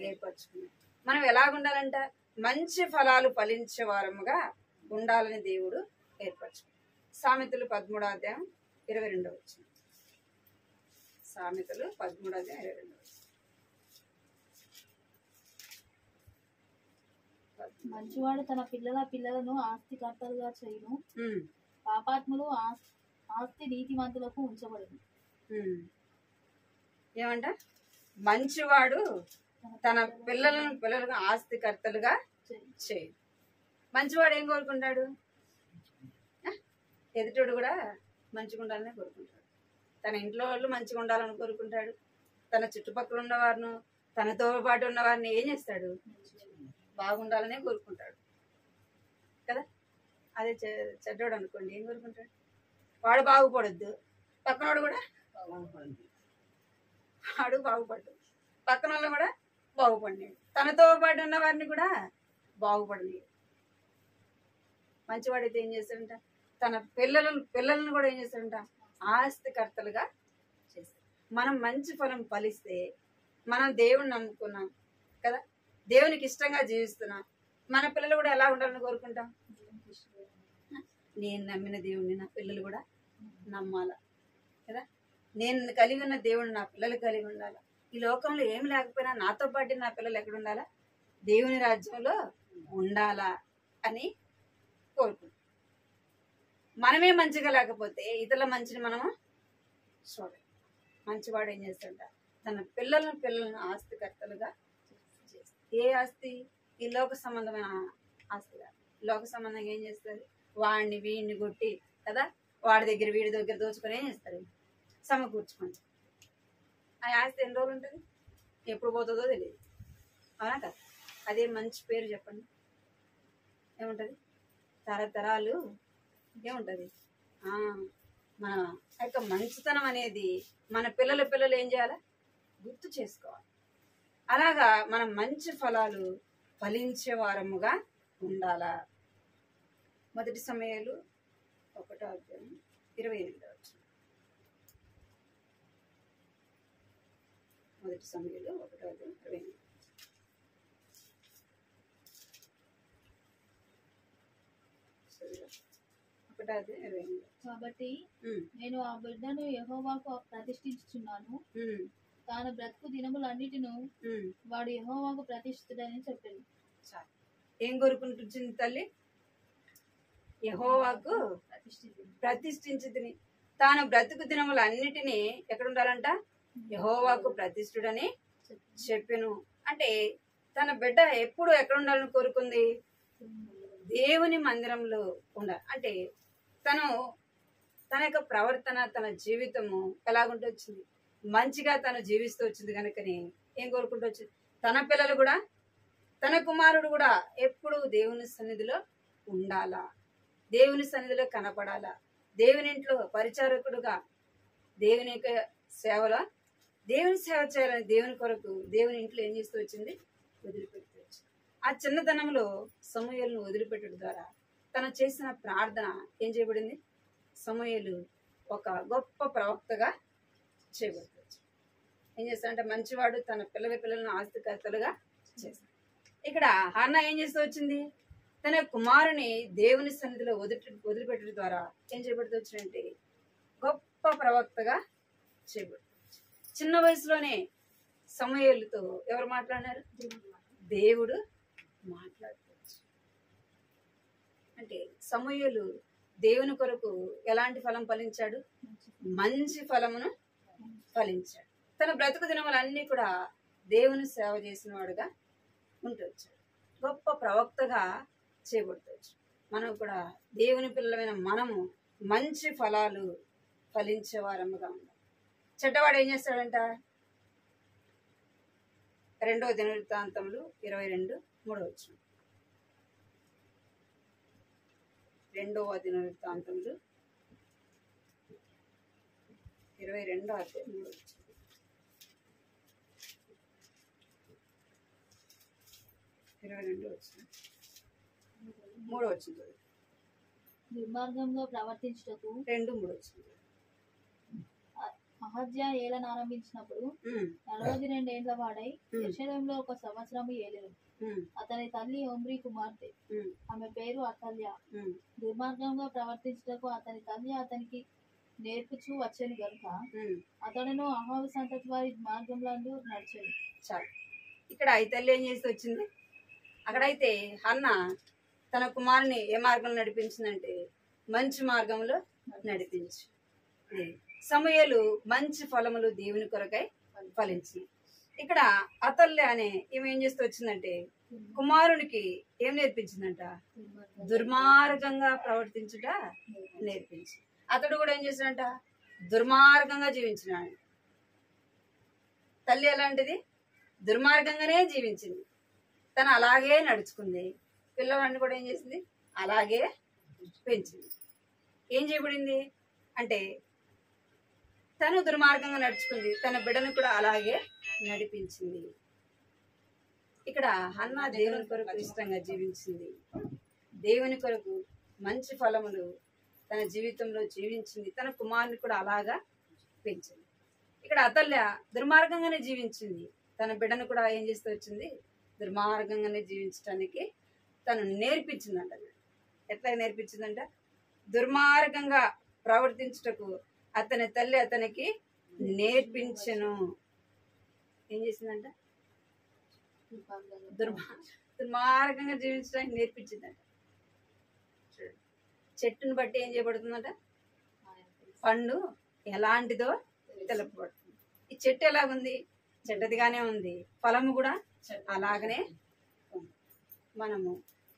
ఏర్పరచుకున్నాడు. మనం ఎలాగుండాలంట? మంచి ఫలాలు ఫలించే వారముగా ఉండాలని దేవుడు ఏర్పరచుకున్నాడు. సామెతలు 13వ అధ్యాయం 22వ వచనం. సామెతలు 13వ అధ్యాయం 22వ వచనం. మంచివాడు తన పిల్లలను ఆస్తికర్తలుగా చేయును, పాపాత్ములు ఆస్తి నీతిమంతులకు ఉంచబడును. ఏమంట? మంచివాడు తన పిల్లలకు ఆస్తికర్తలుగా చేయు. మంచివాడు ఏం కోరుకుంటాడు? ఎదుటోడు కూడా మంచిగా ఉండాలని కోరుకుంటాడు. తన ఇంట్లో వాళ్ళు మంచిగా ఉండాలని కోరుకుంటాడు. తన చుట్టుపక్కల ఉన్నవారిను, తనతో పాటు ఉన్నవారిని ఏం చేస్తాడు? బాగుండాలనే కోరుకుంటాడు కదా. అదే చెడ్డోడు అనుకోండి, ఏం కోరుకుంటాడు? వాడు బాగుపడొద్దు, పక్కనోడు కూడా వాడు బాగుపడ్డు, పక్కన వాళ్ళు కూడా బాగుపడినాడు, తనతో పాటు ఉన్న వారిని కూడా బాగుపడలేదు. మంచివాడైతే ఏం చేస్తాడంట? తన పిల్లలను కూడా ఏం చేస్తాడంట? ఆస్తికర్తలుగా చేస్తాడు. మనం మంచి ఫలం ఫలిస్తే మనం దేవుని నమ్ముకున్నాం కదా, దేవునికి ఇష్టంగా జీవిస్తున్నాం. మన పిల్లలు కూడా ఎలా ఉండాలని కోరుకుంటాం? నేను నమ్మిన దేవుణ్ణి నా పిల్లలు కూడా నమ్మాల కదా. నేను కలిగి ఉన్న దేవుడిని నా పిల్లలు కలిగి ఉండాలా. ఈ లోకంలో ఏమి లేకపోయినా నాతో పాటు నా పిల్లలు ఎక్కడ ఉండాలా? దేవుని రాజ్యంలో ఉండాలా అని కోరుకుంటాం. మనమే మంచిగా లేకపోతే ఇతరుల మంచిని మనము చూడాలి. మంచివాడు ఏం చేస్తాడంట? తన పిల్లలను ఆస్తికర్తలుగా చేస్తాడు. ఏ ఆస్తి? ఈ లోక సంబంధమైన ఆస్తి కాదు. లోక సంబంధంగా ఏం చేస్తుంది? వాడిని వీడిని కొట్టి కదా, వాడి దగ్గర వీడి దగ్గర దోచుకొని ఏం చేస్తారు? సమకూర్చుకుంటారు. ఆ ఆస్తి ఎన్ని రోజులు ఉంటుంది? ఎప్పుడు పోతుందో తెలియదు, అవునా కదా. అదే మంచి పేరు చెప్పండి, ఏముంటుంది? తరతరాలు ఏముంటుంది? మన యొక్క మంచితనం అనేది మన పిల్లలు ఏం చేయాలి? గుర్తు చేసుకోవాలి. అలాగా మనం మంచి ఫలాలు ఫలించే వారముగా ఉండాలా. 1 సమూయేలు 1వ అధ్యాయం 28వ వచనం. 1 సమూయేలు 1వ అధ్యాయం 28. కాబట్టి నేను ఆ బిడ్డను యెహోవాకు ప్రతిష్ఠించుచున్నాను, తాన బ్రతుకు దినములన్నిటిను వాడు యెహోవాకు ప్రతిష్ఠితుడని చెప్పాను. ఏం కోరుకుంటుంది తల్లి? యెహోవాకు ప్రతిష్ఠించుదని. తాను బ్రతుకు దినములన్నిటినీ ఎక్కడ ఉండాలంట? యెహోవాకు ప్రతిష్ఠుడని చెప్పెను. అంటే తన బిడ్డ ఎప్పుడు ఎక్కడ ఉండాలని కోరుకుంది? దేవుని మందిరంలో ఉండాలి. అంటే తను తన యొక్క ప్రవర్తన, తన జీవితము ఎలాగుంటూ వచ్చింది, మంచిగా తను జీవిస్తూ వచ్చింది కనుకని ఏం కోరుకుంటూ వచ్చింది, తన పిల్లలు కూడా, తన కుమారుడు కూడా ఎప్పుడు దేవుని సన్నిధిలో ఉండాలా, దేవుని సన్నిధిలో కనపడాలా, దేవుని ఇంట్లో పరిచారకుడుగా దేవుని యొక్క సేవలో దేవుని సేవ చేయాలని దేవుని కొరకు దేవుని ఇంట్లో ఏం చేస్తూ వచ్చింది, వదిలిపెడుతూ వచ్చింది. ఆ చిన్నతనంలో సమూయేలును వదిలిపెట్టడం ద్వారా తను చేసిన ప్రార్థన ఏం చేయబడింది, సమూయేలు ఒక గొప్ప ప్రవక్తగా చేయబడుతుంది. ఏం చేస్తాడంటే మంచివాడు, తన పిల్లలను ఆస్తికర్తలుగా చేస్తాడు. ఇక్కడ హన్నా ఏం చేస్తూ వచ్చింది, తన కుమారుని దేవుని సన్నిధిలో వదిలిపెట్టడం ద్వారా ఏం చేయబడుతూ వచ్చిందంటే గొప్ప ప్రవక్తగా చేయబడుతుంది. చిన్న వయసులోనే సమూయేలుతో ఎవరు మాట్లాడినారు, దేవుడు మాట్లాడుకోవచ్చు. అంటే సమూయేలు దేవుని కొరకు ఎలాంటి ఫలం ఫలించాడు, మంచి ఫలమును ఫలించాడు. తన బ్రతుకు దినములన్నీ కూడా దేవుని సేవ చేసిన వాడుగా ఉంటూ వచ్చాడు, గొప్ప ప్రవక్తగా చేయబడుతూ. మనం కూడా దేవుని పిల్లలమైన మనము మంచి ఫలాలు ఫలించే వారముగా ఉండాలి. చెడ్డవాడు ఏం చేస్తాడంట, 2వ దినవృత్తాంతములు 22:3. 2వ దినవృత్తాంతములు 22:3. 3 దుర్మార్గంగా ప్రవర్తించుటకు 2:3. అహజ్యా ఏలనారంభించినప్పుడు 42 ఏండ్ల వాడై యెరూషలేములో 1 సంవత్సరము ఏలెను. అతని తల్లి ఒమ్రీ కుమార్తె, ఆమె పేరు అతల్య. దుర్మార్గంగా ప్రవర్తించుటకు అతని తల్లి అతనికి నేర్పుచూ వచ్చేను గనుక అతడును అహాబు సంతతి వారి మార్గంలో నడిచెను. చాలు. ఇక్కడ ఈ తల్లి ఏం చేసి వచ్చింది, అక్కడైతే హన్న తన కుమారుని ఏ మార్గంలో నడిపించిందంటే మంచి మార్గంలో నడిపించు. సమూయేలు మంచి ఫలములు దేవుని కొరకై ఫలించింది. ఇక్కడ అతల్య అనే ఈమె ఏం చేస్తూ వచ్చిందంటే కుమారునికి ఏం నేర్పించిందంట, దుర్మార్గంగా ప్రవర్తించుట నేర్పించి. అతడు కూడా ఏం చేసినంట, దుర్మార్గంగా జీవించినాడు. తల్లి ఎలాంటిది, దుర్మార్గంగానే జీవించింది, తను అలాగే నడుచుకుంది. పిల్లవాడిని కూడా ఏం చేసింది, అలాగే పెంచింది. ఏం చేయబడింది అంటే తను దుర్మార్గంగా నడుచుకుంది, తన బిడ్డను కూడా అలాగే నడిపించింది. ఇక్కడ హన్నా దేవుని కొరకు ఇష్టంగా జీవించింది, దేవుని కొరకు మంచి ఫలములు తన జీవితంలో జీవించింది, తన కుమారుని కూడా అలాగా పెంచింది. ఇక్కడ అతల్య దుర్మార్గంగానే జీవించింది, తన బిడ్డను కూడా ఏం చేస్తూ వచ్చింది, దుర్మార్గంగానే జీవించడానికి తను నేర్పించిందంట. ఎట్లా నేర్పించిందంట, దుర్మార్గంగా ప్రవర్తించుటకు అతని తల్లి అతనికి నేర్పించెను. ఏం చేసిందంట, దుర్మార్గంగా జీవించడానికి నేర్పించిందంట. చెట్టును బట్టి ఏం చేయబడుతుందంట, పండు ఎలాంటిదో తెలపబడుతుంది. ఈ చెట్టు ఎలాగుంది, చెడ్డదిగానే ఉంది, ఫలము కూడా అలాగనే ఉంది. మనము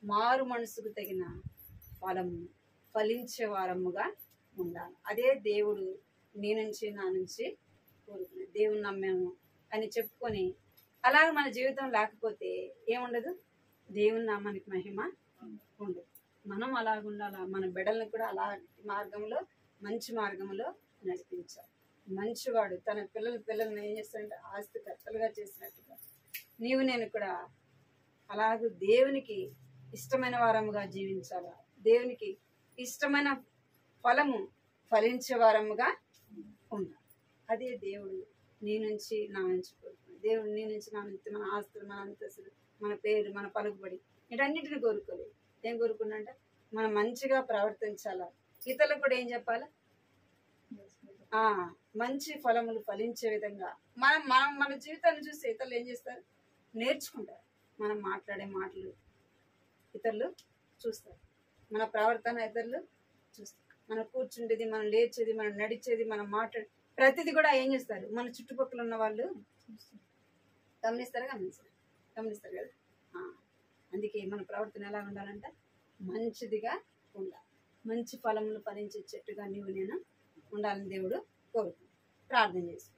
మారు మనసుకు తగిన ఫలము ఫలించే వారముగా ఉండాలి. అదే దేవుడు నీ నుంచి నా నుంచి కోరుకునే. దేవుని నమ్మాము అని చెప్పుకొని అలాగే మన జీవితం లేకపోతే ఏముండదు, దేవుని నామానికి మహిమ ఉండదు. మనం అలాగ ఉండాలా, మన బిడ్డలను కూడా అలాంటి మార్గంలో మంచి మార్గంలో నడిపించాలి. మంచివాడు తన పిల్లలను ఏం చేస్తాడంటే ఆస్తికర్తలుగా చేసినట్టుగా నీవు నేను కూడా అలాగూ దేవునికి ఇష్టమైన వారముగా జీవించాలా, దేవునికి ఇష్టమైన ఫలము ఫలించే వారముగా ఉండాలి. అదే దేవుడు నీ నుంచి నా నుంచి కోరుకున్నాడు. దేవుడు నీ నుంచి నా నుంచి మన ఆస్తులు, మన అంతస్తులు, మన పేరు, మన పలుకుబడి వీటన్నిటిని కోరుకోలేదు. ఏం కోరుకున్నాంట, మనం మంచిగా ప్రవర్తించాలా, ఇతరులకు కూడా ఏం చెప్పాలా, మంచి ఫలములు ఫలించే విధంగా మనం మనం మన జీవితాన్ని చూసి ఇతరులు ఏం చేస్తారు, నేర్చుకుంటారు. మనం మాట్లాడే మాటలు ఇతరులు చూస్తారు, మన ప్రవర్తన ఇతరులు చూస్తారు, మనం కూర్చుండేది, మనం లేచేది, మనం నడిచేది, మనం మాట్లాడే ప్రతిదీ కూడా ఏం చేస్తారు, మన చుట్టుపక్కల ఉన్న వాళ్ళు గమనిస్తారు కదా. అందుకే మన ప్రవర్తన ఎలా ఉండాలంటే మంచిదిగా ఉండాలి. మంచి ఫలములు ఫలించే చెట్టుగా నీవు నేను ఉండాలని దేవుడు కోరుకుంటున్నాను. ప్రార్థన చేసి